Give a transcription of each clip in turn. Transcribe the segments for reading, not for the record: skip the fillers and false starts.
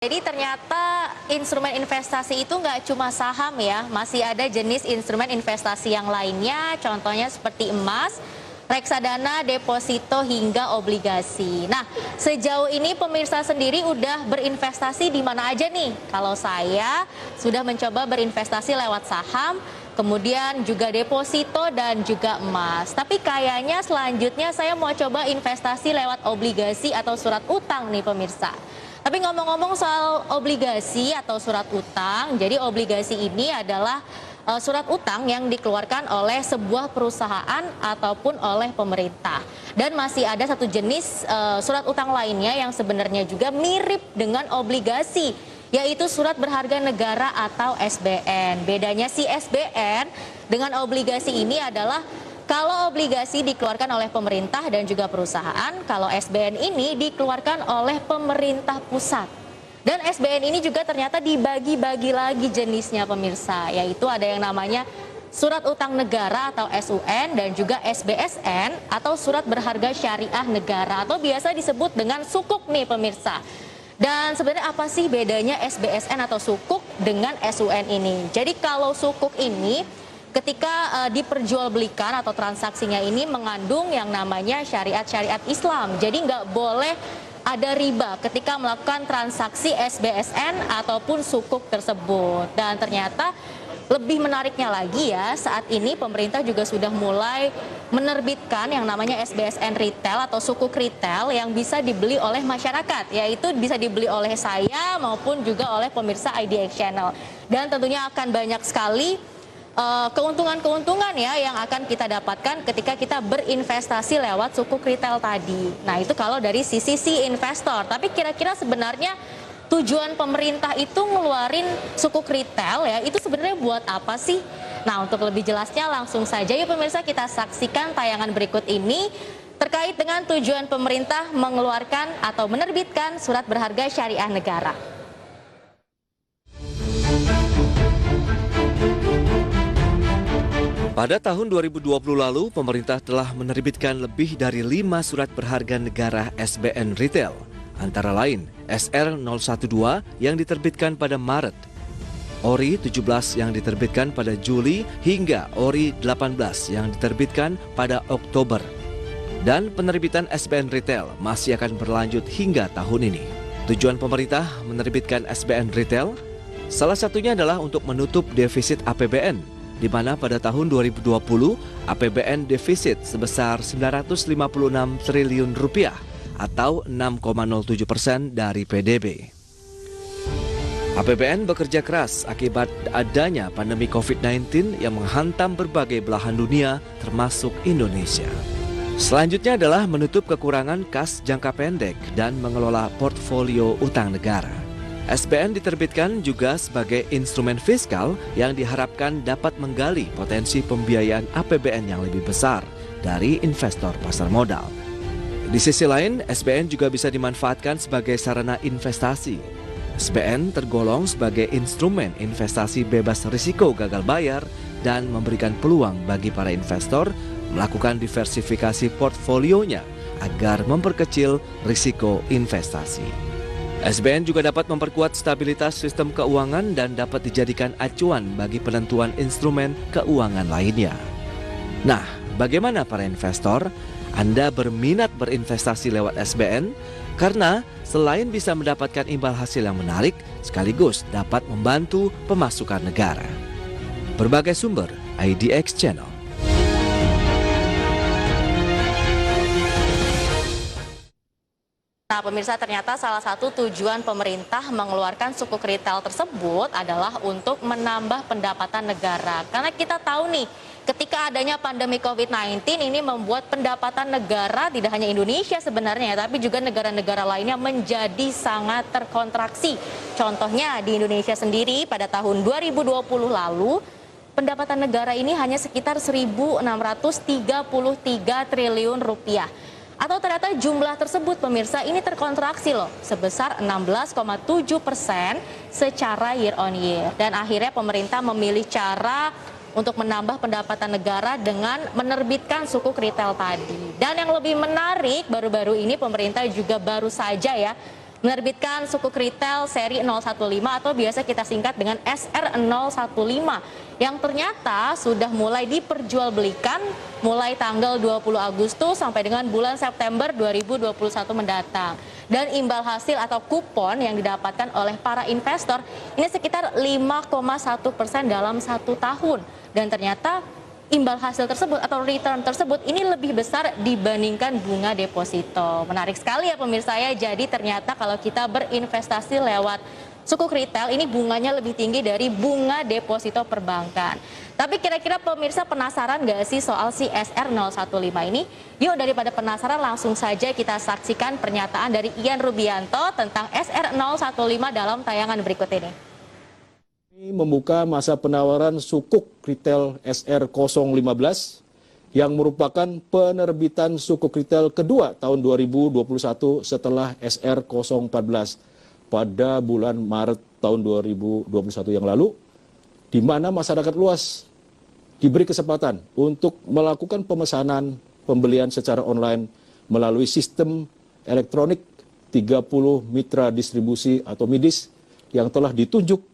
Jadi ternyata instrumen investasi itu nggak cuma saham ya, masih ada jenis instrumen investasi yang lainnya, contohnya seperti emas, reksadana, deposito, hingga obligasi. Nah, sejauh ini pemirsa sendiri udah berinvestasi di mana aja nih? Kalau saya sudah mencoba berinvestasi lewat saham, kemudian juga deposito dan juga emas. Tapi kayaknya selanjutnya saya mau coba investasi lewat obligasi atau surat utang nih pemirsa. Tapi ngomong-ngomong soal obligasi atau surat utang, jadi obligasi ini adalah surat utang yang dikeluarkan oleh sebuah perusahaan ataupun oleh pemerintah. Dan masih ada satu jenis surat utang lainnya yang sebenarnya juga mirip dengan obligasi, yaitu surat berharga negara atau SBN. Bedanya si SBN dengan obligasi ini adalah kalau obligasi dikeluarkan oleh pemerintah dan juga perusahaan, kalau SBN ini dikeluarkan oleh pemerintah pusat. Dan SBN ini juga ternyata dibagi-bagi lagi jenisnya pemirsa, yaitu ada yang namanya surat utang negara atau SUN dan juga SBSN atau surat berharga syariah negara atau biasa disebut dengan sukuk nih pemirsa. Dan sebenarnya apa sih bedanya SBSN atau sukuk dengan SUN ini? Jadi kalau sukuk ini ketika diperjualbelikan atau transaksinya ini mengandung yang namanya syariat-syariat Islam. Jadi nggak boleh ada riba ketika melakukan transaksi SBSN ataupun sukuk tersebut. Dan ternyata lebih menariknya lagi ya, saat ini pemerintah juga sudah mulai menerbitkan yang namanya SBSN retail atau sukuk retail yang bisa dibeli oleh masyarakat, yaitu bisa dibeli oleh saya maupun juga oleh pemirsa IDX Channel. Dan tentunya akan banyak sekali keuntungan-keuntungan ya yang akan kita dapatkan ketika kita berinvestasi lewat sukuk retail tadi. Nah, itu kalau dari sisi si investor. Tapi kira-kira sebenarnya tujuan pemerintah itu ngeluarin sukuk retail ya, itu sebenarnya buat apa sih? Nah, untuk lebih jelasnya langsung saja yuk pemirsa kita saksikan tayangan berikut ini terkait dengan tujuan pemerintah mengeluarkan atau menerbitkan surat berharga syariah negara. Pada tahun 2020 lalu, pemerintah telah menerbitkan lebih dari 5 surat berharga negara SBN Retail, antara lain SR012 yang diterbitkan pada Maret, ORI 17 yang diterbitkan pada Juli, hingga ORI 18 yang diterbitkan pada Oktober. Dan penerbitan SBN Retail masih akan berlanjut hingga tahun ini. Tujuan pemerintah menerbitkan SBN Retail, salah satunya adalah untuk menutup defisit APBN, di mana pada tahun 2020 APBN defisit sebesar 956 triliun rupiah atau 6,07% dari PDB. APBN bekerja keras akibat adanya pandemi COVID-19 yang menghantam berbagai belahan dunia termasuk Indonesia. Selanjutnya adalah menutup kekurangan kas jangka pendek dan mengelola portfolio utang negara. SBN diterbitkan juga sebagai instrumen fiskal yang diharapkan dapat menggali potensi pembiayaan APBN yang lebih besar dari investor pasar modal. Di sisi lain, SBN juga bisa dimanfaatkan sebagai sarana investasi. SBN tergolong sebagai instrumen investasi bebas risiko gagal bayar dan memberikan peluang bagi para investor melakukan diversifikasi portfolionya agar memperkecil risiko investasi. SBN juga dapat memperkuat stabilitas sistem keuangan dan dapat dijadikan acuan bagi penentuan instrumen keuangan lainnya. Nah, bagaimana para investor? Anda berminat berinvestasi lewat SBN? Karena selain bisa mendapatkan imbal hasil yang menarik, sekaligus dapat membantu pemasukan negara. Berbagai sumber, IDX Channel. Nah pemirsa, ternyata salah satu tujuan pemerintah mengeluarkan sukuk retail tersebut adalah untuk menambah pendapatan negara. Karena kita tahu nih, ketika adanya pandemi COVID-19 ini membuat pendapatan negara tidak hanya Indonesia sebenarnya, tapi juga negara-negara lainnya menjadi sangat terkontraksi. Contohnya di Indonesia sendiri pada tahun 2020 lalu, pendapatan negara ini hanya sekitar 1.633 triliun rupiah. Atau ternyata jumlah tersebut pemirsa ini terkontraksi loh sebesar 16,7% secara year on year. Dan akhirnya pemerintah memilih cara untuk menambah pendapatan negara dengan menerbitkan sukuk retail tadi. Dan yang lebih menarik baru-baru ini pemerintah juga baru saja ya menerbitkan sukuk retail seri 015 atau biasa kita singkat dengan SR015 yang ternyata sudah mulai diperjualbelikan mulai tanggal 20 Agustus sampai dengan bulan September 2021 mendatang. Dan imbal hasil atau kupon yang didapatkan oleh para investor ini sekitar 5,1% dalam 1 tahun. Dan ternyata imbal hasil tersebut atau return tersebut ini lebih besar dibandingkan bunga deposito. Menarik sekali ya pemirsa ya. Jadi ternyata kalau kita berinvestasi lewat sukuk retail ini bunganya lebih tinggi dari bunga deposito perbankan. Tapi kira-kira pemirsa penasaran nggak sih soal si SR015 ini? Yuk daripada penasaran langsung saja kita saksikan pernyataan dari Ian Rubianto tentang SR015 dalam tayangan berikut ini. Membuka masa penawaran sukuk retail SR015 yang merupakan penerbitan sukuk retail kedua tahun 2021 setelah SR014 pada bulan Maret tahun 2021 yang lalu, di mana masyarakat luas diberi kesempatan untuk melakukan pemesanan pembelian secara online melalui sistem elektronik 30 mitra distribusi atau MIDIS yang telah ditunjuk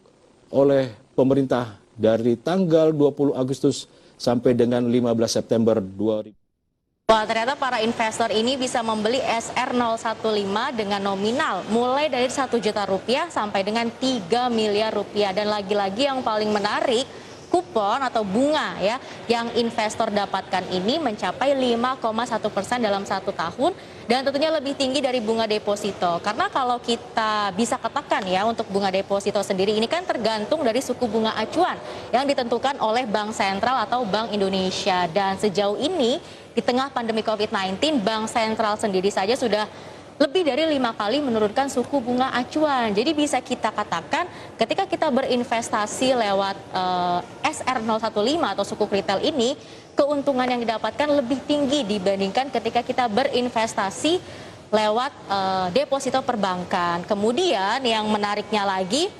oleh pemerintah dari tanggal 20 Agustus sampai dengan 15 September 2000. Wah, ternyata para investor ini bisa membeli SR015 dengan nominal mulai dari 1 juta rupiah sampai dengan 3 miliar rupiah. Dan lagi-lagi yang paling menarik, kupon atau bunga ya yang investor dapatkan ini mencapai 5,1% dalam 1 tahun dan tentunya lebih tinggi dari bunga deposito. Karena kalau kita bisa katakan ya untuk bunga deposito sendiri ini kan tergantung dari suku bunga acuan yang ditentukan oleh Bank Sentral atau Bank Indonesia. Dan sejauh ini di tengah pandemi COVID-19 Bank Sentral sendiri saja sudah lebih dari 5 kali menurunkan suku bunga acuan. Jadi bisa kita katakan ketika kita berinvestasi lewat SR015 atau sukuk retail ini, keuntungan yang didapatkan lebih tinggi dibandingkan ketika kita berinvestasi lewat deposito perbankan. Kemudian yang menariknya lagi,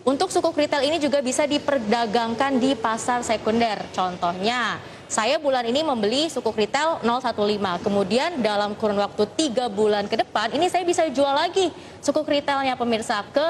untuk sukuk retail ini juga bisa diperdagangkan di pasar sekunder. Contohnya, saya bulan ini membeli sukuk retail 015, kemudian dalam kurun waktu 3 bulan ke depan, ini saya bisa jual lagi sukuk retailnya pemirsa ke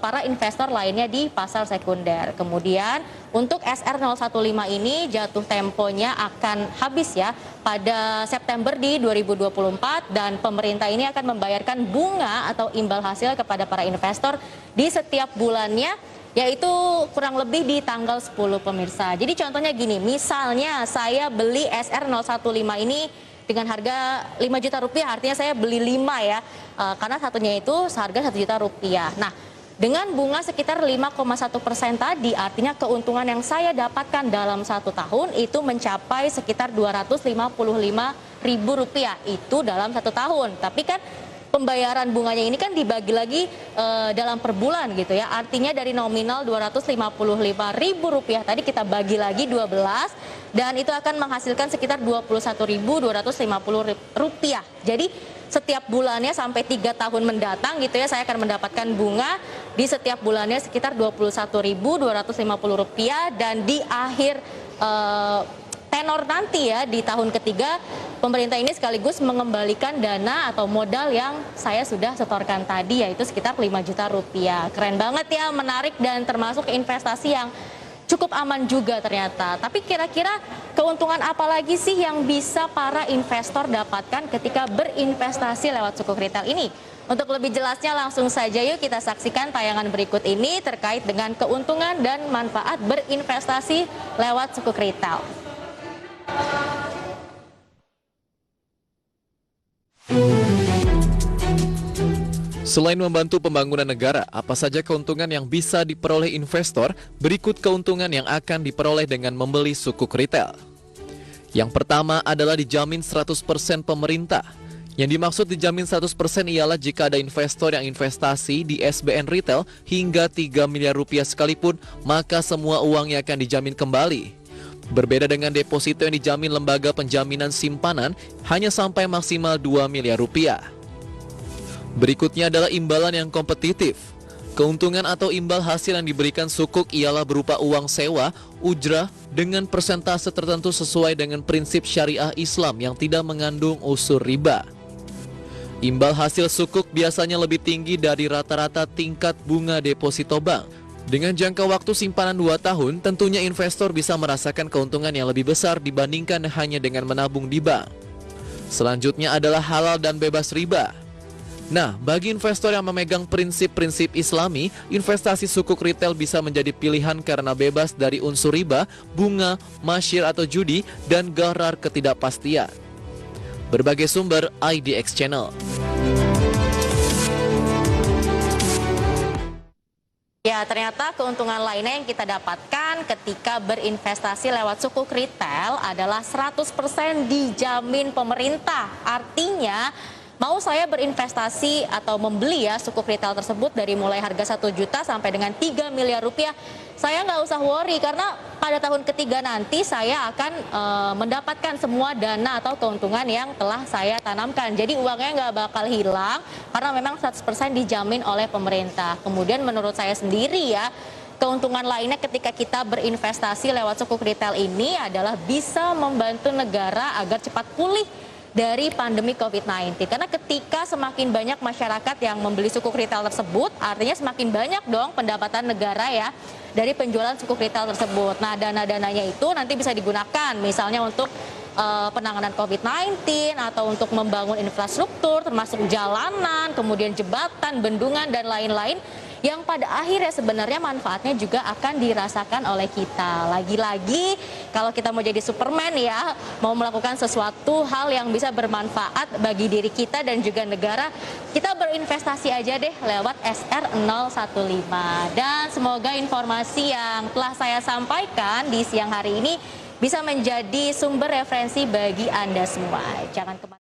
para investor lainnya di pasar sekunder. Kemudian untuk SR015 ini jatuh temponya akan habis ya pada September di 2024 dan pemerintah ini akan membayarkan bunga atau imbal hasil kepada para investor di setiap bulannya, yaitu kurang lebih di tanggal 10 pemirsa. Jadi contohnya gini, misalnya saya beli SR015 ini dengan harga 5 juta rupiah, artinya saya beli 5 ya, karena satunya itu seharga 1 juta rupiah. Nah, dengan bunga sekitar 5,1% tadi, artinya keuntungan yang saya dapatkan dalam 1 tahun itu mencapai sekitar Rp255.000, itu dalam 1 tahun. Tapi kan pembayaran bunganya ini kan dibagi lagi dalam per bulan gitu ya. Artinya dari nominal Rp255.000 tadi kita bagi lagi 12 dan itu akan menghasilkan sekitar Rp21.250. Jadi setiap bulannya sampai 3 tahun mendatang gitu ya, saya akan mendapatkan bunga di setiap bulannya sekitar Rp21.250 dan di akhir tenor nanti ya di tahun ketiga pemerintah ini sekaligus mengembalikan dana atau modal yang saya sudah setorkan tadi, yaitu sekitar 5 juta rupiah. Keren banget ya, menarik dan termasuk investasi yang cukup aman juga ternyata. Tapi kira-kira keuntungan apa lagi sih yang bisa para investor dapatkan ketika berinvestasi lewat sukuk retail ini? Untuk lebih jelasnya langsung saja yuk kita saksikan tayangan berikut ini terkait dengan keuntungan dan manfaat berinvestasi lewat sukuk retail. Selain membantu pembangunan negara, apa saja keuntungan yang bisa diperoleh investor? Berikut keuntungan yang akan diperoleh dengan membeli sukuk retail. Yang pertama adalah dijamin 100% pemerintah. Yang dimaksud dijamin 100% ialah jika ada investor yang investasi di SBN retail hingga 3 miliar rupiah sekalipun, maka semua uangnya akan dijamin kembali. Berbeda dengan deposito yang dijamin lembaga penjaminan simpanan hanya sampai maksimal 2 miliar rupiah. Berikutnya adalah imbalan yang kompetitif. Keuntungan atau imbal hasil yang diberikan sukuk ialah berupa uang sewa, ujrah, dengan persentase tertentu sesuai dengan prinsip syariah Islam yang tidak mengandung unsur riba. Imbal hasil sukuk biasanya lebih tinggi dari rata-rata tingkat bunga deposito bank. Dengan jangka waktu simpanan 2 tahun, tentunya investor bisa merasakan keuntungan yang lebih besar dibandingkan hanya dengan menabung di bank. Selanjutnya adalah halal dan bebas riba. Nah, bagi investor yang memegang prinsip-prinsip Islami, investasi sukuk retail bisa menjadi pilihan karena bebas dari unsur riba, bunga, masyir atau judi, dan gharar ketidakpastian. Berbagai sumber IDX Channel. Ya, ternyata keuntungan lainnya yang kita dapatkan ketika berinvestasi lewat sukuk retail adalah 100% dijamin pemerintah. Artinya, mau saya berinvestasi atau membeli ya sukuk retail tersebut dari mulai harga 1 juta sampai dengan 3 miliar rupiah, saya nggak usah worry karena pada tahun ketiga nanti saya akan mendapatkan semua dana atau keuntungan yang telah saya tanamkan. Jadi uangnya nggak bakal hilang karena memang 100% dijamin oleh pemerintah. Kemudian menurut saya sendiri ya, keuntungan lainnya ketika kita berinvestasi lewat sukuk retail ini adalah bisa membantu negara agar cepat pulih dari pandemi COVID-19. Karena ketika semakin banyak masyarakat yang membeli sukuk retail tersebut, artinya semakin banyak dong pendapatan negara ya dari penjualan sukuk retail tersebut. Nah, dana-dananya itu nanti bisa digunakan misalnya untuk penanganan COVID-19 atau untuk membangun infrastruktur termasuk jalanan, kemudian jembatan, bendungan, dan lain-lain yang pada akhirnya sebenarnya manfaatnya juga akan dirasakan oleh kita. Lagi-lagi kalau kita mau jadi Superman ya, mau melakukan sesuatu hal yang bisa bermanfaat bagi diri kita dan juga negara, kita berinvestasi aja deh lewat SR015. Dan semoga informasi yang telah saya sampaikan di siang hari ini bisa menjadi sumber referensi bagi Anda semua. Jangan kemana